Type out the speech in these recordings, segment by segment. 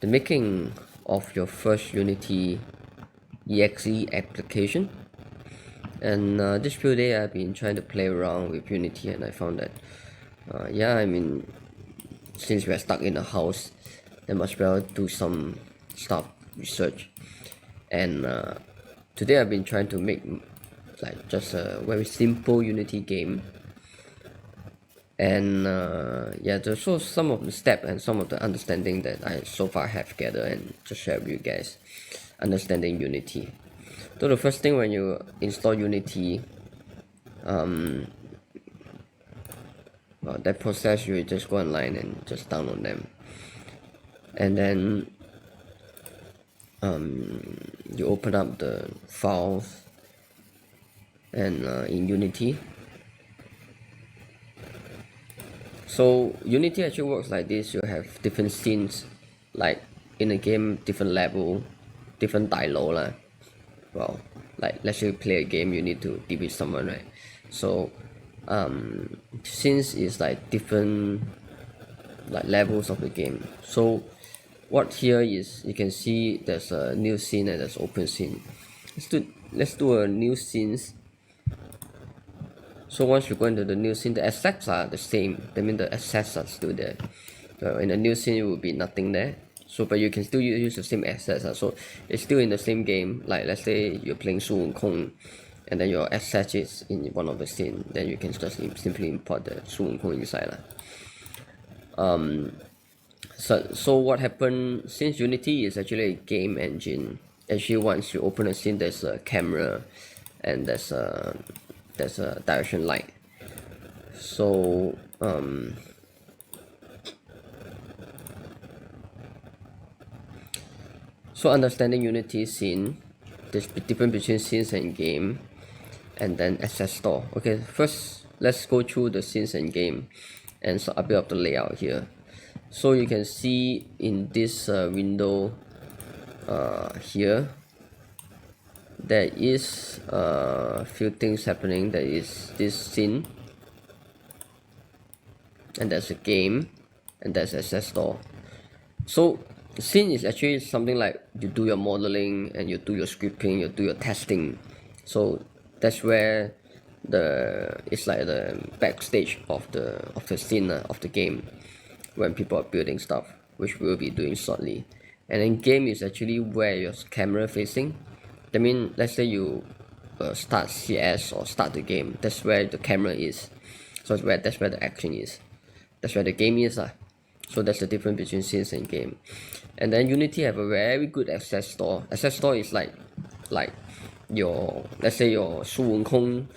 the making of your first Unity exe application. And this few days I've been trying to play around with Unity, and I found that since we're stuck in a house, then must well do some stuff, research. And today I've been trying to make like just a very simple Unity game. And just show some of the steps and some of the understanding that I so far have gathered and just share with you guys. Understanding Unity. So the first thing when you install Unity, that process, you just go online and just download them, and then you open up the files and in Unity. So Unity actually works like this. You have different scenes, like in a game, different level, different dialogue lah. Well, like let's say you play a game, you need to defeat someone, right? So scenes is like different like levels of the game. So what here is, you can see there's a new scene and there's open scene. Let's do a new scenes. So once you go into the new scene, the assets are the same. That means the assets are still there. So in the new scene, it will be nothing there. So but you can still use the same assets. So it's still in the same game. Like let's say you're playing Su Wen Kong, and then your asset is in one of the scene. Then you can just simply import the Su Wen Kong inside. So what happened, since Unity is actually a game engine, actually once you open a scene, there's a camera and there's a direction light. So understanding Unity scene, there's difference between scenes and game, and then asset store. Okay, first let's go through the scenes and game and so a bit of the layout here. So you can see in this window here, there is a few things happening. There is this scene, and there's a game, and there's asset store. So scene is actually something like you do your modeling and you do your scripting, you do your testing. So that's where it's like the backstage of the scene of the game, when people are building stuff, which we'll be doing shortly. And then game is actually where your camera facing. I mean, let's say you start CS or start the game, that's where the camera is. So that's where the action is. That's where the game is. So that's the difference between scenes and game. And then Unity have a very good asset store. Asset store is like your, let's say your Su Wen Kong,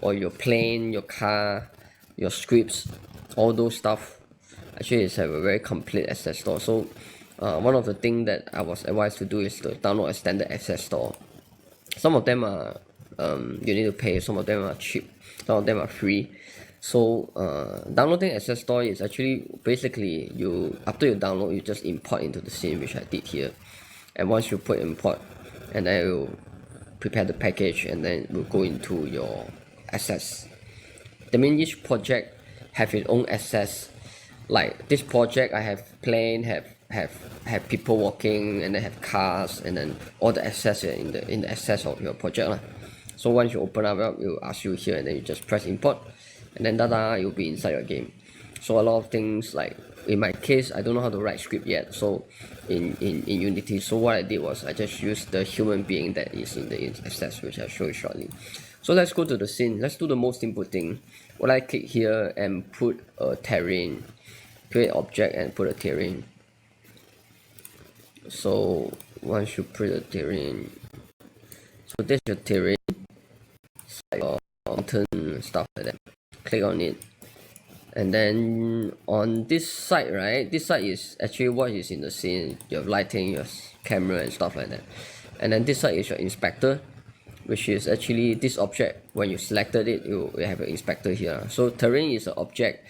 or your plane, your car, your scripts, all those stuff. Actually, it's have a very complete asset store. So one of the things that I was advised to do is to download a standard asset store. Some of them are you need to pay, some of them are cheap, some of them are free. So downloading asset store is actually basically, after you download, you just import into the scene, which I did here. And once you put import, and then it will prepare the package, and then it will go into your assets. That means each project have its own assets. Like this project, I have plane, have people walking, and then have cars, and then all the assets are in the assets of your project. So once you open up, it will ask you here, and then you just press import, and then it will be inside your game. So a lot of things, like in my case, I don't know how to write script yet, so in Unity. So what I did was I just used the human being that is in the assets, which I'll show you shortly. So let's go to the scene. Let's do the most simple thing. When I click here and put a terrain, create object and put a terrain. So once you put a terrain, so this is your terrain. It's like mountain, stuff like that. Click on it, and then on this side, right, this side is actually what is in the scene, your lighting, your camera and stuff like that. And then this side is your inspector, which is actually this object. When you selected it, you have an inspector here. So terrain is an object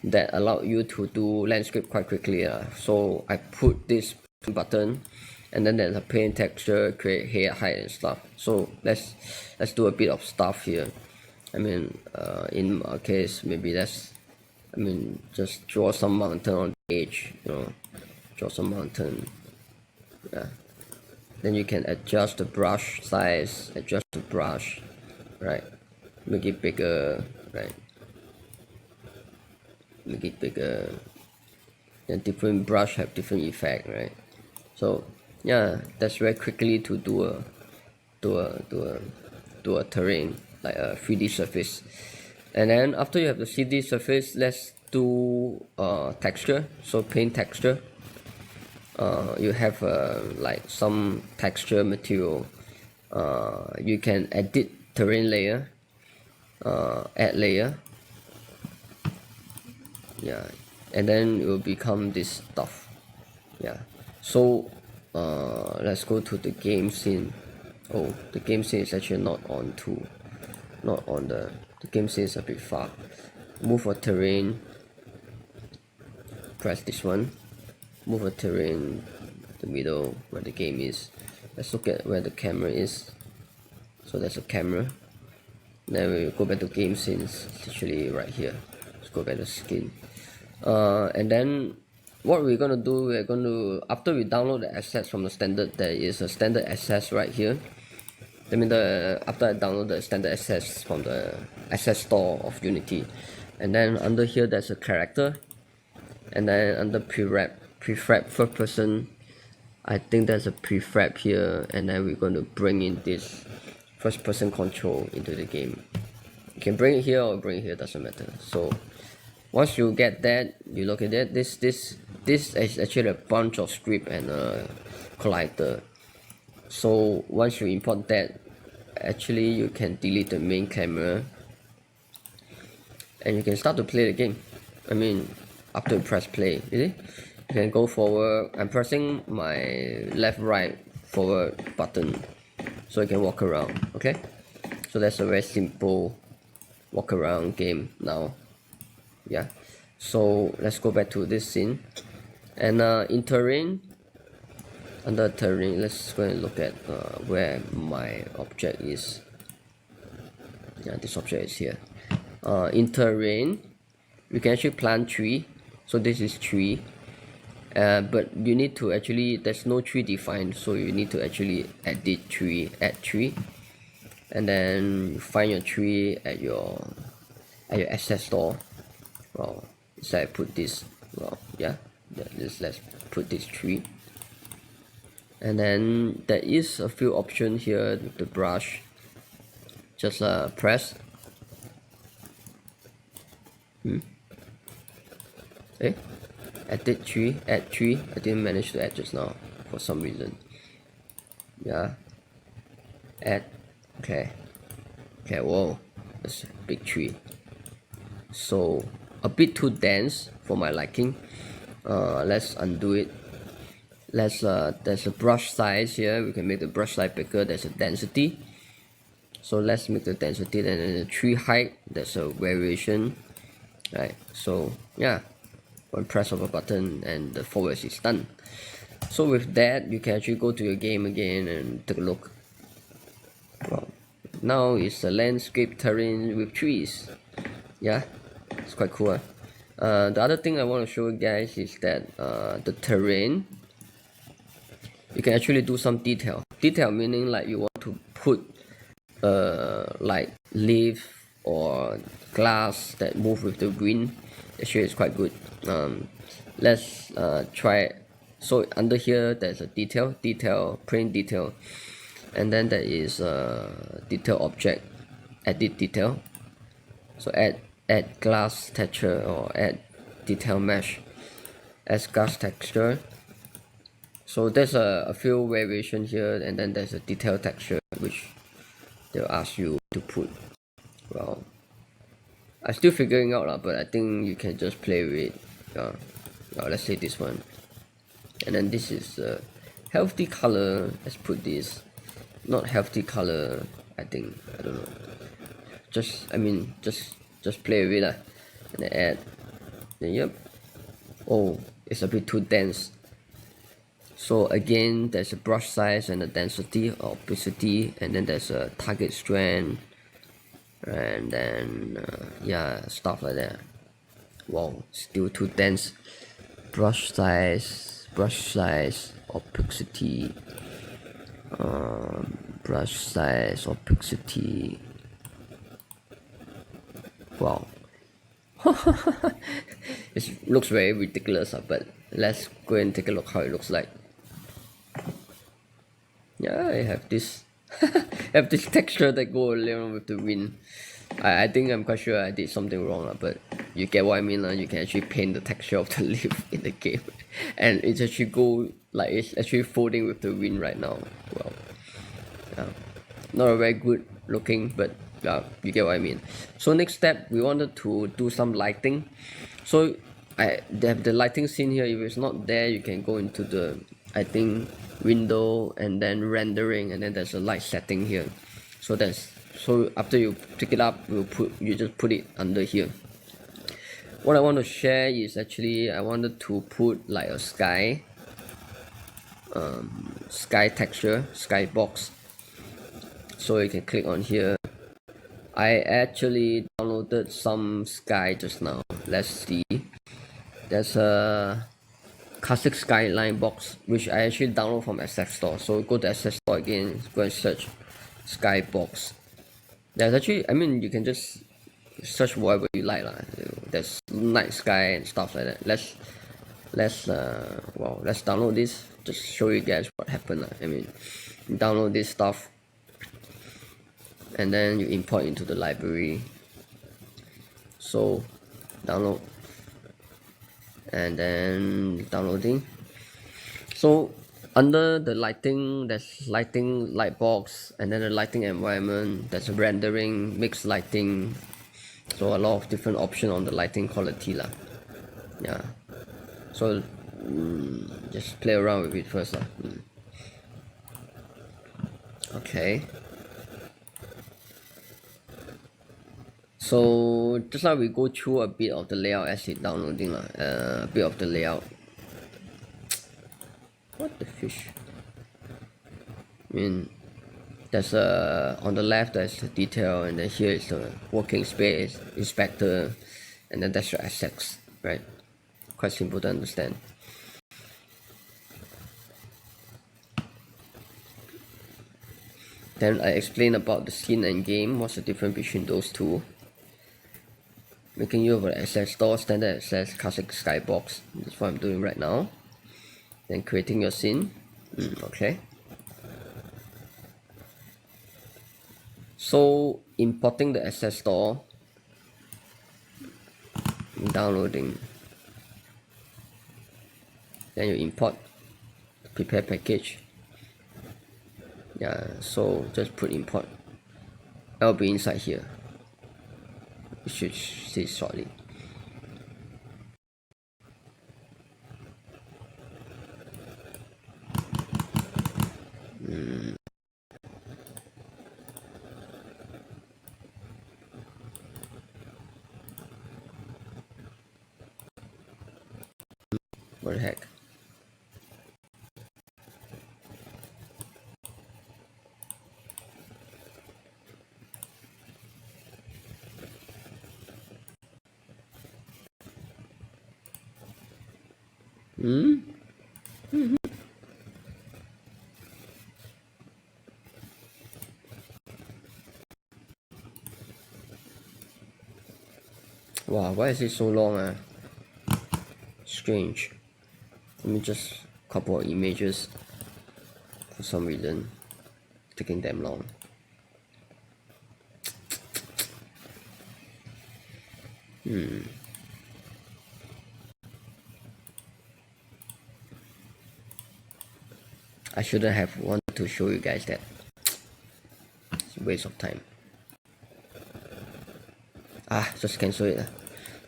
that allow you to do landscape quite quickly. So I put this button, and then there's a paint, texture, create hair, height and stuff. So let's do a bit of stuff here. I mean, in our case, maybe just draw some mountain on the edge, draw some mountain. Yeah. Then you can adjust the brush size, adjust the brush, right? Make it bigger, right? Make it bigger. And different brush have different effect, right? So yeah, that's very quickly to do a terrain, like a 3D surface. And then after you have the 3D surface, let's do texture. So paint texture. You have like some texture material. You can edit terrain layer, add layer, yeah, and then it will become this stuff. Yeah, so let's go to the game scene. Oh, the game scene is actually not on the game scene is a bit far. Move for terrain, press this one. Move a terrain the middle where the game is. Let's look at where the camera is. So there's a camera. Then we go back to game scenes. It's literally right here. Let's go back to skin. And then what we're gonna do, we're going to, after we download the assets from the standard, there is a standard assets right here. I mean, after I download the standard assets from the asset store of Unity, and then under here there's a character, and then under prefab first person, I think there's a prefab here, and then we're going to bring in this first person control into the game. You can bring it here or bring it here, doesn't matter. So once you get that, you look at it, this is actually a bunch of script and a collider. So once you import that, actually you can delete the main camera and you can start to play the game. I mean, after you press play, you see? You can go forward. I'm pressing my left right forward button so you can walk around. Okay, so that's a very simple walk around game now. Yeah, so let's go back to this scene, and in terrain, under terrain, let's go and look at where my object is. Yeah, this object is here. In terrain, we can actually plant tree. So this is tree, but you need to actually, there's no tree defined, so you need to actually edit tree, add tree, and then find your tree at your asset store. Well, so I put this, well, yeah, let's put this tree, and then there is a few options here with the brush. Just press. Edit tree, add tree. I didn't manage to add just now for some reason. Yeah, add. Okay, whoa, that's a big tree. So a bit too dense for my liking. Let's undo it. There's a brush size here. We can make the brush size bigger. There's a density. So let's make the density. Then the tree height, there's a variation. Right. So yeah, one press of a button and the forward is done. So with that, you can actually go to your game again and take a look. Well, now it's a landscape terrain with trees. Yeah, it's quite cool. The other thing I want to show you guys is that the terrain, you can actually do some detail. Detail meaning like you want to put like leaf or glass that move with the wind. Actually, it's quite good. Let's try it. So under here there's a detail, print detail, and then there is a detail object, edit detail. So add glass texture or add detail mesh, add glass texture. So there's a few variation here, and then there's a detail texture which they'll ask you to put. Well, I'm still figuring out but I think you can just play with it. Let's say this one, and then this is a healthy color. Let's put this. Not healthy color, I think. I don't know. Just play with it and then add. Then yep. Oh, it's a bit too dense. So again, there's a brush size and a density or opacity, and then there's a target strand, and then yeah, stuff like that. Wow, still too dense. Brush size, brush size, opacity, brush size, opacity. Wow. It looks very ridiculous, but let's go and take a look how it looks like. Yeah, I have this have this texture that go along with the wind. I think I'm quite sure I did something wrong, but you get what I mean. You can actually paint the texture of the leaf in the game, and it's actually go like it's actually folding with the wind right now. Well, yeah, not a very good looking, but you get what I mean. So next step, we wanted to do some lighting. So they have the lighting scene here. If it's not there, you can go into the window and then rendering, and then there's a light setting here. So after you pick it up, you just put it under here. What I want to share is actually I wanted to put like a sky texture, sky box. So you can click on here. I actually downloaded some sky just now. Let's see. There's a classic skyline box which I actually download from SF Store. So go to SF Store again, go and search sky box. There's actually, you can just search whatever you like lah. There's night sky and stuff like that. Let's download this. Just show you guys what happened. Download this stuff, and then you import into the library. So download, and then downloading. So under the lighting, there's lighting, light box, and then the lighting environment. There's rendering, mixed lighting. So a lot of different options on the lighting quality lah. Yeah. So just play around with it first lah. Okay. So just now we go through a bit of the layout as it's downloading lah. A bit of the layout. What the fish? There's on the left there's the detail, and then here is the working space, inspector, and then that's your assets, right? Quite simple to understand. Then I explain about the scene and game, what's the difference between those two. Making use of an access store, standard access, classic skybox. That's what I'm doing right now. Then creating your scene. Okay. So importing the access store, downloading. Then you import, prepare package. Yeah, so just put import. It'll be inside here. You should see shortly. What the heck? Wow, why is it so long? Strange. Let me just couple of images. For some reason, it's taking damn long. I shouldn't have wanted to show you guys that. It's a waste of time. Just cancel it.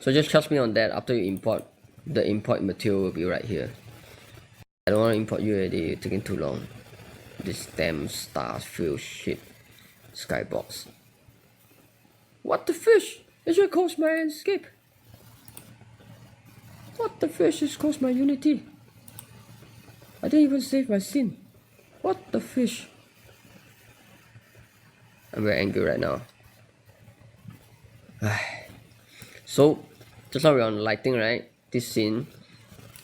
So just trust me on that. After you import, the import material will be right here. I don't want to import you already, it's taking too long. This damn stars field shit. Skybox. What the fish? It should cause my escape. What the fish has caused my unity? I didn't even save my scene. What the fish? I'm very angry right now. So, just now we're on lighting, right? This scene,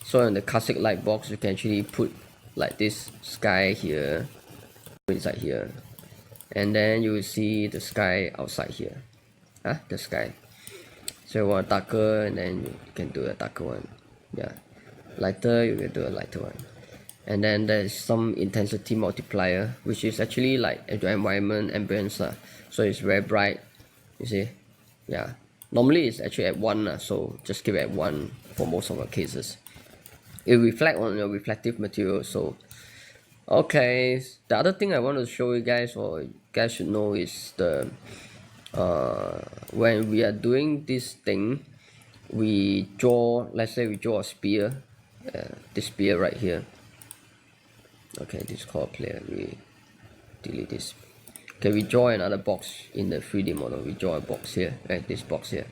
So in the classic light box, you can actually put like this sky here, inside here, and then you will see the sky outside here. The sky. So you want darker, and then you can do a darker one. Yeah, lighter, you can do a lighter one. And then there's some intensity multiplier, which is actually like your environment ambience. So it's very bright, you see. Yeah, normally it's actually at 1, so just keep it at 1 for most of our cases. It reflects on your reflective material. So okay, the other thing I want to show you guys, or you guys should know, is the when we are doing this thing, we draw, let's say we draw a spear, this spear right here. Okay, this is called player. We delete this. Okay, we draw another box in the 3D model. We draw a box here, right? This box here,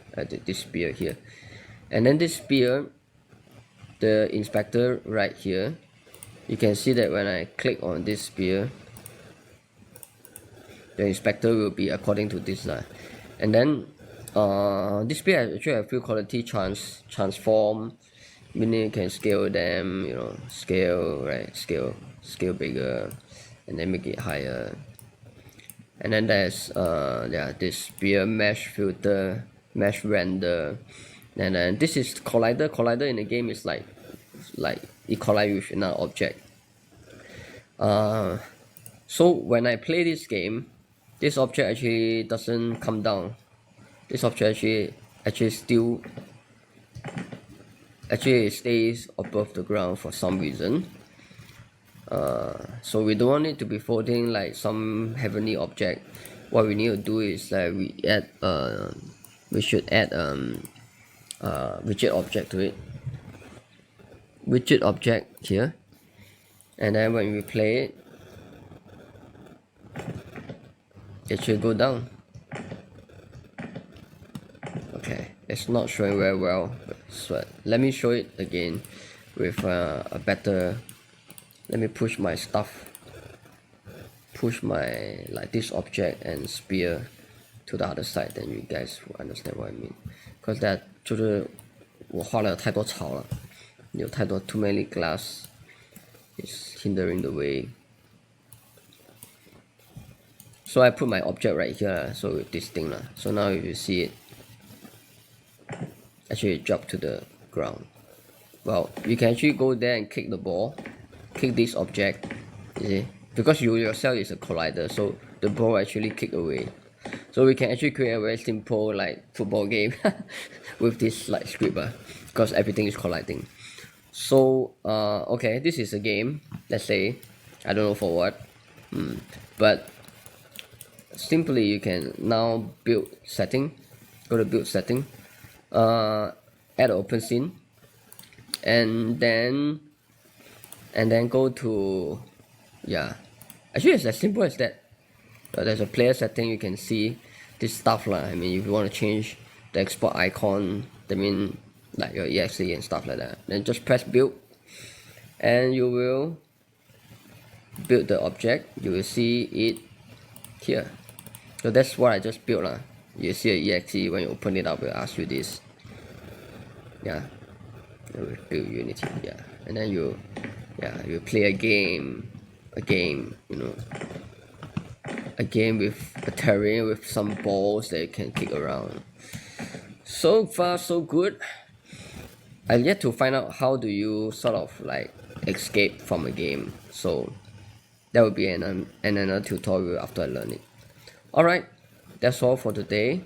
this spear here, and then this spear, the inspector right here, you can see that when I click on this spear, the inspector will be according to this. And then this spear actually have few quality transform, meaning you can scale them, you know, scale, right? Scale bigger, and then make it higher. And then there's this spear mesh filter, mesh render, and then this is collider. Collider in the game is like it collides with another object. So when I play this game, this object actually doesn't come down. This object actually still stays above the ground for some reason. So we don't want it to be floating like some heavenly object. What we need to do is that we should add rigid object to it. Rigid object here, and then when we play it, it should go down. Okay, it's not showing very well, so let me show it again with a better. Let me push my stuff, push my like this object and spear to the other side, then you guys will understand what I mean. Because that 就是我画了太多草了，有太多 too many glass is hindering the way. So I put my object right here, so with this thing. So now if you see it, actually it dropped to the ground. Well, you can actually go there and kick the ball, kick this object, you see, because you yourself is a collider, so the ball actually kick away. So we can actually create a very simple like football game with this like script, because everything is colliding. So okay, this is a game, let's say, I don't know for what, but simply you can now build setting, go to build setting, add an open scene, and then go to, yeah, actually it's as simple as that. There's a player setting, you can see this stuff I mean, if you want to change the export icon, I mean like your exe and stuff like that, then just press build and you will build the object. You will see it here. So that's what I just built. You see an exe, when you open it up, it will ask you this. Yeah, you will build Unity. Yeah, and then you play a game, you know, a game with a terrain with some balls that you can kick around. So far so good. I've yet to find out how do you sort of like escape from a game. So that will be another tutorial after I learn it. Alright, that's all for today.